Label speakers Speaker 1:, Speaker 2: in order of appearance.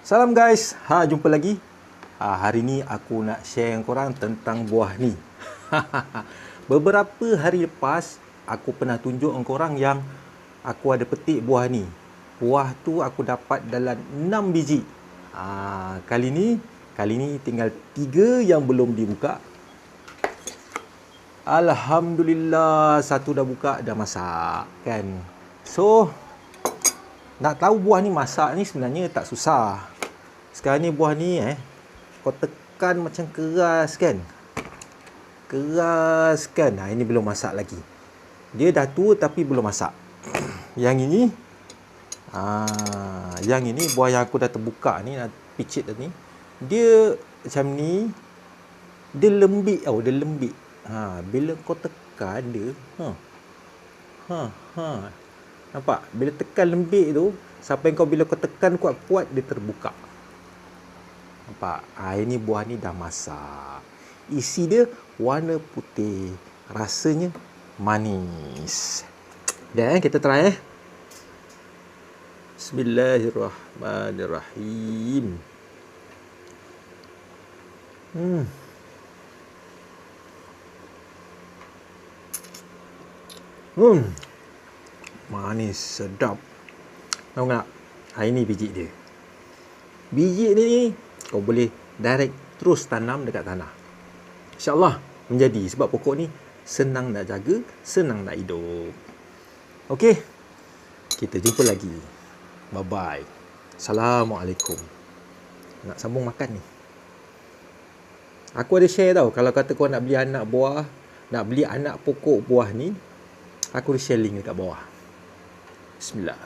Speaker 1: Salam guys, jumpa lagi. Hari ni aku nak share dengan korang tentang buah ni. Beberapa hari lepas, aku pernah tunjuk dengan korang yang aku ada petik buah ni. Buah tu aku dapat dalam 6 biji. Kali ni tinggal 3 yang belum dibuka. Alhamdulillah, satu dah buka, dah masak kan. So, nak tahu buah ni masak ni sebenarnya tak susah. Sekarang ni buah ni kau tekan macam keras kan. Keras kan. Ini belum masak lagi. Dia dah tua tapi belum masak. Yang ini buah yang aku dah terbuka ni, nak picit tadi. Dia macam ni. Dia lembik tau, dia lembik. Bila kau tekan dia, nampak? Bila tekan lembik tu, sampai bila kau tekan kuat-kuat, dia terbuka. Nampak? Ini buah ni dah masak. Isi dia warna putih. Rasanya manis. Dan kita try Bismillahirrahmanirrahim. Manis, sedap. Tahu tak? Ini biji dia. Biji ni kau boleh direct terus tanam dekat tanah. InsyaAllah menjadi. Sebab pokok ni senang nak jaga, senang nak hidup. Okey, kita jumpa lagi. Bye-bye. Assalamualaikum. Nak sambung makan ni. Aku ada share tau. Kalau kata kau nak beli anak buah, nak beli anak pokok buah ni, aku ada share link dekat bawah. Bismillah.